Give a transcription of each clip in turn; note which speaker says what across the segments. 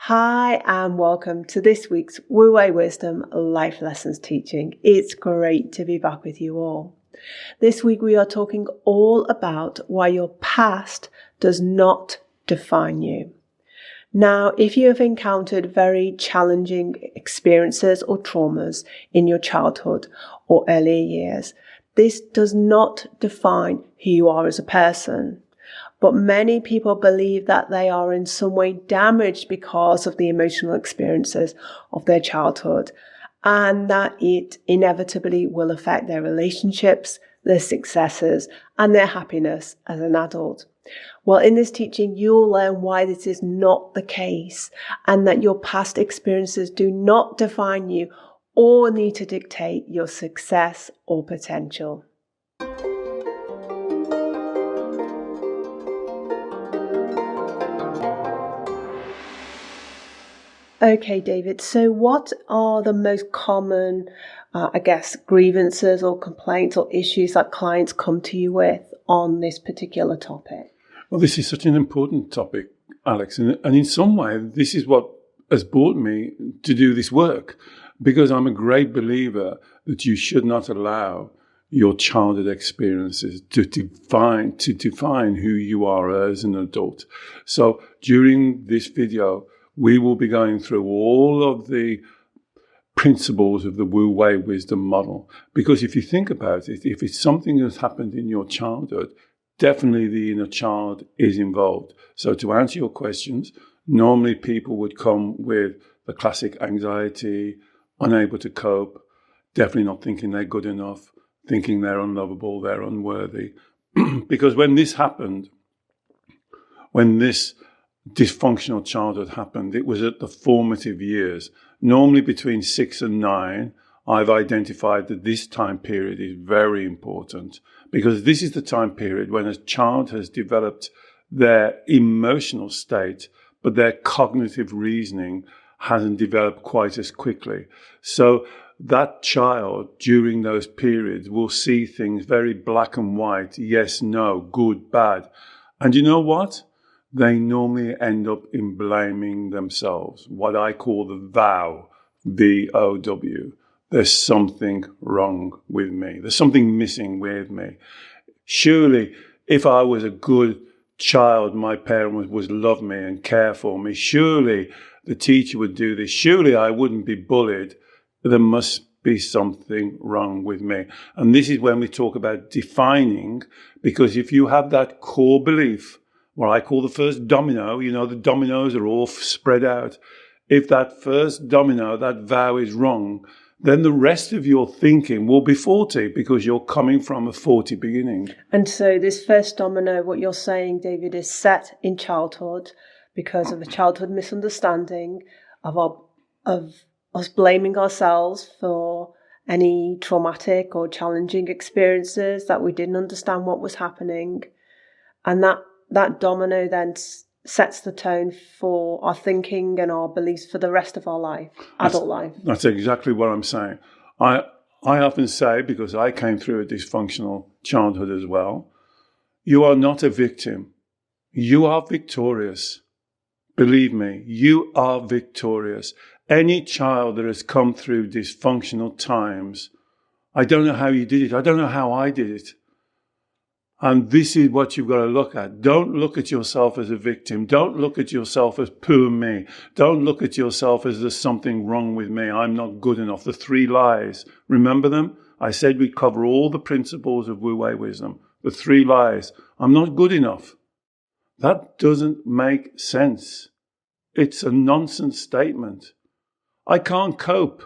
Speaker 1: Hi and welcome to this week's Wu Wei Wisdom Life Lessons teaching. It's great to be back with you all. This week we are talking all about why your past does not define you. Now, if you have encountered very challenging experiences or traumas in your childhood or earlier years, this does not define who you are as a person. But many people believe that they are in some way damaged because of the emotional experiences of their childhood, and that it inevitably will affect their relationships, their successes, and their happiness as an adult. Well, in this teaching, you'll learn why this is not the case, and that your past experiences do not define you or need to dictate your success or potential. Okay, David, so what are the most common, grievances or complaints or issues that clients come to you with on this particular topic?
Speaker 2: Well, this is such an important topic, Alex, and in some way, this is what has brought me to do this work, because I'm a great believer that you should not allow your childhood experiences to define who you are as an adult. So during this video, we will be going through all of the principles of the Wu Wei Wisdom model. Because if you think about it, if it's something that's happened in your childhood, definitely the inner child is involved. So to answer your questions, normally people would come with the classic anxiety, unable to cope, definitely not thinking they're good enough, thinking they're unlovable, they're unworthy. Because when this happened, when this dysfunctional childhood happened, it was at the formative years. Normally between 6 and 9, I've identified that this time period is very important, because this is the time period when a child has developed their emotional state, but their cognitive reasoning hasn't developed quite as quickly. So that child during those periods will see things very black and white, yes, no, good, bad. And you know what? They normally end up in blaming themselves, what I call the vow, V-O-W. There's something wrong with me. There's something missing with me. Surely, if I was a good child, my parent would love me and care for me. Surely the teacher would do this. Surely I wouldn't be bullied. There must be something wrong with me. And this is when we talk about defining, because if you have that core belief, what I call the first domino, the dominoes are all spread out. If that first domino, that vow is wrong, then the rest of your thinking will be faulty, because you're coming from a faulty beginning.
Speaker 1: And so this first domino, what you're saying, David, is set in childhood because of a childhood misunderstanding of us blaming ourselves for any traumatic or challenging experiences that we didn't understand what was happening. And that domino then sets the tone for our thinking and our beliefs for the rest of our life, adult life.
Speaker 2: That's exactly what I'm saying. I often say, because I came through a dysfunctional childhood as well, you are not a victim. You are victorious. Believe me, you are victorious. Any child that has come through dysfunctional times, I don't know how you did it. I don't know how I did it. And this is what you've got to look at. Don't look at yourself as a victim. Don't look at yourself as poor me. Don't look at yourself as there's something wrong with me. I'm not good enough. The 3 lies. Remember them? I said we'd cover all the principles of Wu Wei Wisdom. The 3 lies. I'm not good enough. That doesn't make sense. It's a nonsense statement. I can't cope.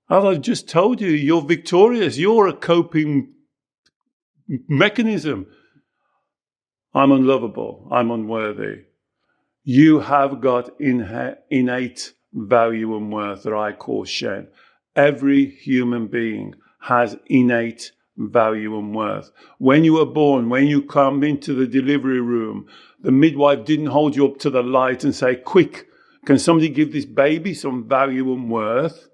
Speaker 2: As I've just told you, you're victorious. You're a coping mechanism. I'm unlovable. I'm unworthy. You have got innate value and worth that I call Shen. Every human being has innate value and worth. When you were born, when you come into the delivery room, the midwife didn't hold you up to the light and say, quick, can somebody give this baby some value and worth?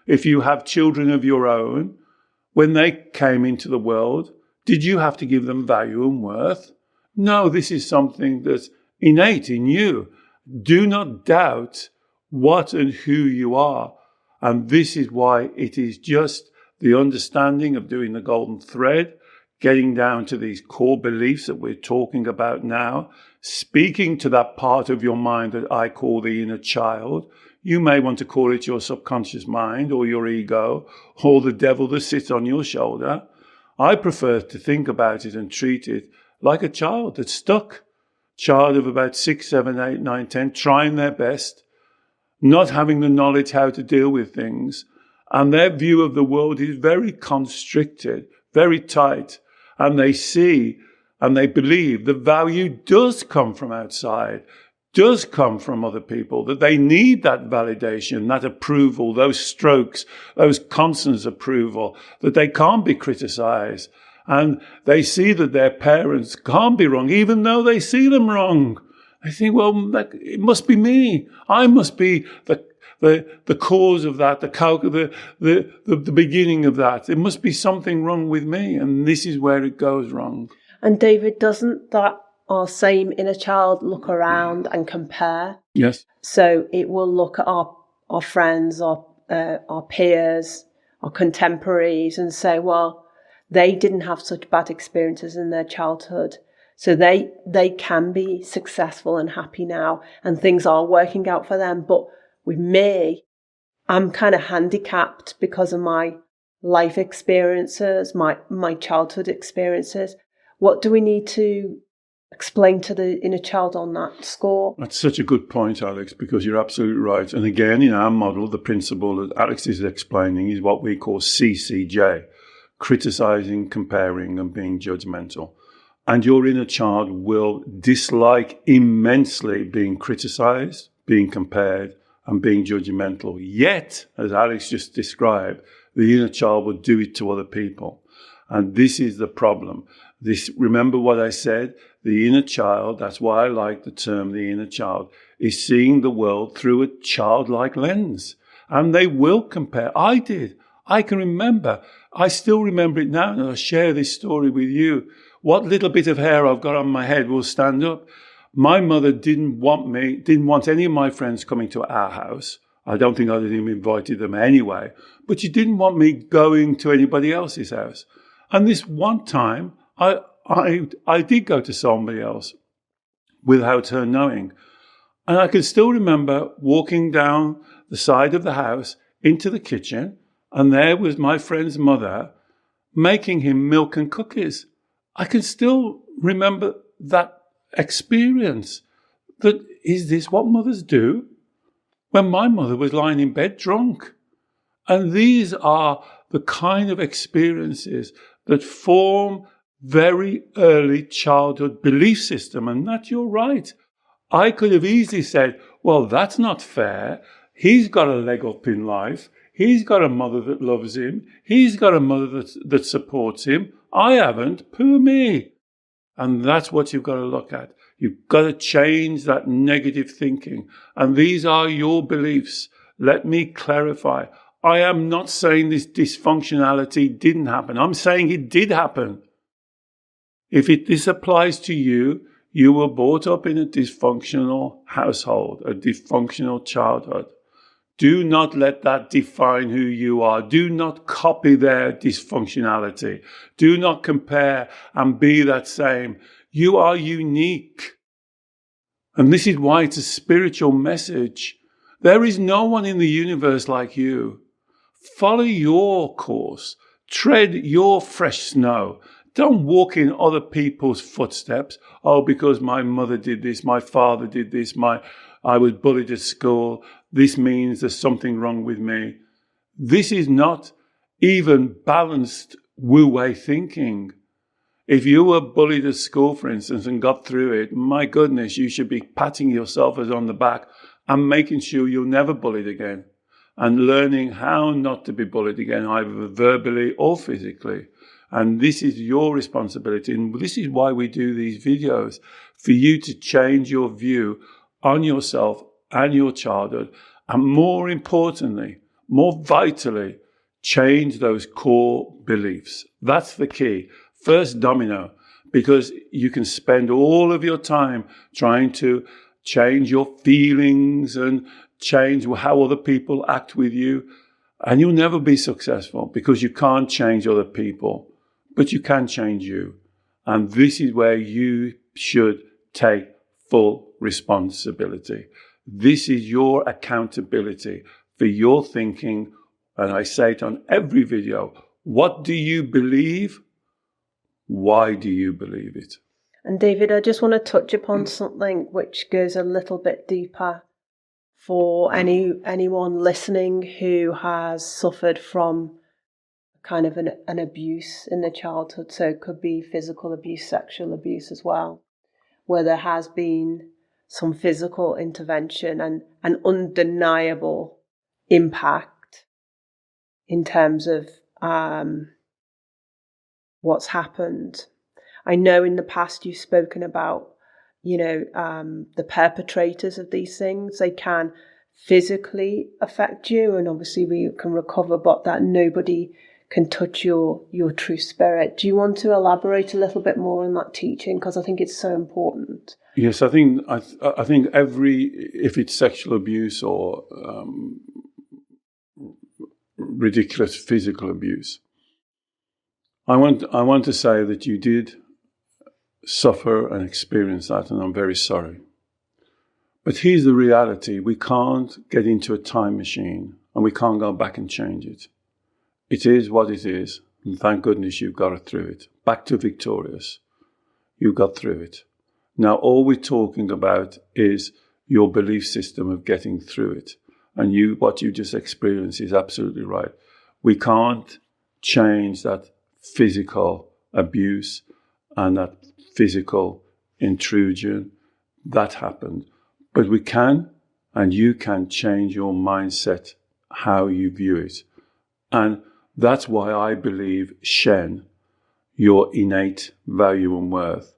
Speaker 2: If you have children of your own, when they came into the world, did you have to give them value and worth? No, this is something that's innate in you. Do not doubt what and who you are. And this is why it is just the understanding of doing the golden thread, getting down to these core beliefs that we're talking about now, speaking to that part of your mind that I call the inner child. You may want to call it your subconscious mind or your ego or the devil that sits on your shoulder. I prefer to think about it and treat it like a child that's stuck. Child of about 6, 7, 8, 9, 10, trying their best, not having the knowledge how to deal with things. And their view of the world is very constricted, very tight. And they see and they believe the value does come from outside, does come from other people, that they need that validation, that approval, those strokes, those constant approval, that they can't be criticized. And they see that their parents can't be wrong, even though they see them wrong. They think, well, it must be me. I must be the cause of that, the beginning of that. There must be something wrong with me. And this is where it goes wrong.
Speaker 1: And David, doesn't that our same inner child look around and compare?
Speaker 2: Yes.
Speaker 1: So it will look at our friends, our peers, our contemporaries and say, well, they didn't have such bad experiences in their childhood. So they can be successful and happy now and things are working out for them. But with me, I'm kind of handicapped because of my life experiences, my childhood experiences. What do we need to explain to the inner child on that score?
Speaker 2: That's such a good point, Alex, because you're absolutely right. And again, in our model, the principle that Alex is explaining is what we call CCJ, criticizing, comparing, and being judgmental. And your inner child will dislike immensely being criticized, being compared, and being judgmental. Yet, as Alex just described, the inner child will do it to other people. And this is the problem. Remember what I said? The inner child, that's why I like the term the inner child, is seeing the world through a childlike lens. And they will compare. I did. I can remember. I still remember it now, and I'll share this story with you. What little bit of hair I've got on my head will stand up. My mother didn't want any of my friends coming to our house. I don't think I'd have even invited them anyway. But she didn't want me going to anybody else's house. And this one time, I did go to somebody else without her knowing. And I can still remember walking down the side of the house into the kitchen, and there was my friend's mother making him milk and cookies. I can still remember that experience. That is this what mothers do? When my mother was lying in bed drunk. And these are the kind of experiences that form very early childhood belief system. And that you're right. I could have easily said, well, that's not fair. He's got a leg up in life. He's got a mother that loves him. He's got a mother that supports him. I haven't. Poor me. And that's what you've got to look at. You've got to change that negative thinking. And these are your beliefs. Let me clarify. I am not saying this dysfunctionality didn't happen. I'm saying it did happen. If this applies to you, you were brought up in a dysfunctional household, a dysfunctional childhood. Do not let that define who you are. Do not copy their dysfunctionality. Do not compare and be that same. You are unique. And this is why it's a spiritual message. There is no one in the universe like you. Follow your course. Tread your fresh snow. Don't walk in other people's footsteps. Oh, because my mother did this, my father did this, I was bullied at school. This means there's something wrong with me. This is not even balanced Wu Wei thinking. If you were bullied at school, for instance, and got through it, my goodness, you should be patting yourself on the back and making sure you'll never bullied again and learning how not to be bullied again, either verbally or physically. And this is your responsibility. And this is why we do these videos, for you to change your view on yourself and your childhood. And more importantly, more vitally, change those core beliefs. That's the key. First domino, because you can spend all of your time trying to change your feelings and change how other people act with you. And you'll never be successful because you can't change other people, but you can change you. And this is where you should take full responsibility. This is your accountability for your thinking. And I say it on every video. What do you believe? Why do you believe it?
Speaker 1: And David, I just want to touch upon something which goes a little bit deeper for anyone listening who has suffered from kind of an abuse in their childhood. So it could be physical abuse, sexual abuse as well, where there has been some physical intervention and an undeniable impact in terms of what's happened. I know in the past you've spoken about, the perpetrators of these things. They can physically affect you, and obviously we can recover, but that nobody can touch your true spirit. Do you want to elaborate a little bit more on that teaching? Because I think it's so important.
Speaker 2: Yes, I think if it's sexual abuse or ridiculous physical abuse, I want to say that you did suffer and experience that, and I'm very sorry. But here's the reality. We can't get into a time machine and we can't go back and change it. It is what it is, and thank goodness you've got it through it. Back to victorious. You got through it. Now all we're talking about is your belief system of getting through it. And what you just experienced is absolutely right. We can't change that physical abuse and that physical intrusion that happened. But we can, and you can change your mindset, how you view it. And that's why I believe Shen, your innate value and worth,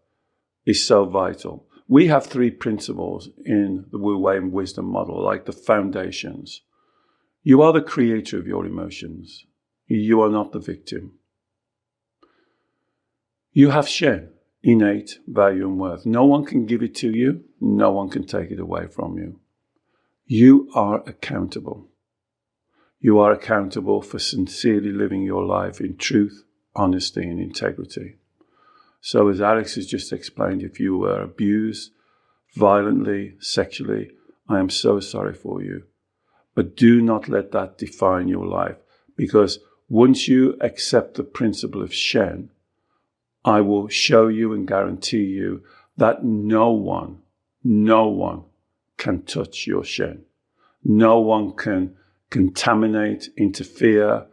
Speaker 2: is so vital. We have 3 principles in the Wu Wei Wisdom model, like the foundations. You are the creator of your emotions. You are not the victim. You have Shen, innate value and worth. No one can give it to you. No one can take it away from you. You are accountable. You are accountable for sincerely living your life in truth, honesty, and integrity. So as Alex has just explained, if you were abused violently, sexually, I am so sorry for you. But do not let that define your life, because once you accept the principle of Shen, I will show you and guarantee you that no one can touch your Shen. No one can contaminate, interfere,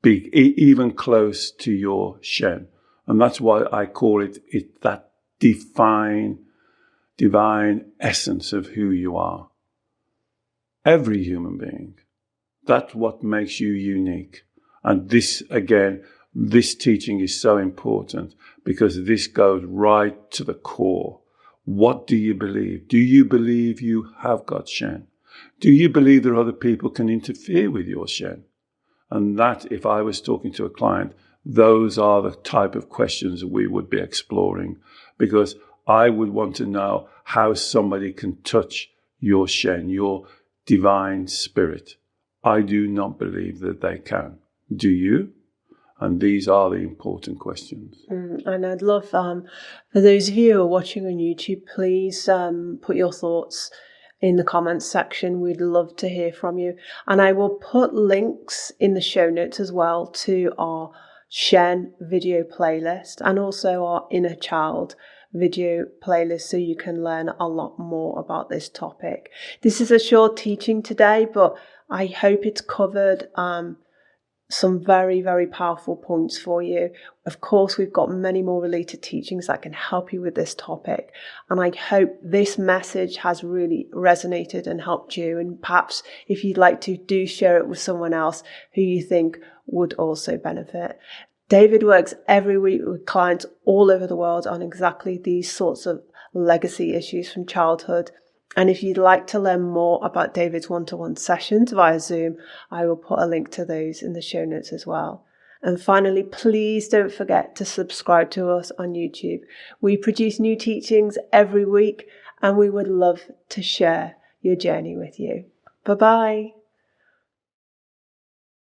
Speaker 2: be even close to your Shen. And that's why I call it that divine essence of who you are. Every human being. That's what makes you unique. And this, again, this teaching is so important because this goes right to the core. What do you believe? Do you believe you have got Shen? Do you believe that other people can interfere with your Shen? And that, if I was talking to a client, those are the type of questions that we would be exploring, because I would want to know how somebody can touch your Shen, your divine spirit. I do not believe that they can. Do you? And these are the important questions.
Speaker 1: And I'd love, for those of you who are watching on YouTube, please put your thoughts in the comments section. We'd love to hear from you. And I will put links in the show notes as well to our Shen video playlist and also our Inner Child video playlist, so you can learn a lot more about this topic. This is a short teaching today, but I hope it's covered some very, very powerful points for you. Of course, we've got many more related teachings that can help you with this topic. And I hope this message has really resonated and helped you. And perhaps if you'd like to, do share it with someone else who you think would also benefit. David works every week with clients all over the world on exactly these sorts of legacy issues from childhood. And if you'd like to learn more about David's one-to-one sessions via Zoom, I will put a link to those in the show notes as well. And finally, please don't forget to subscribe to us on YouTube. We produce new teachings every week, and we would love to share your journey with you. Bye-bye.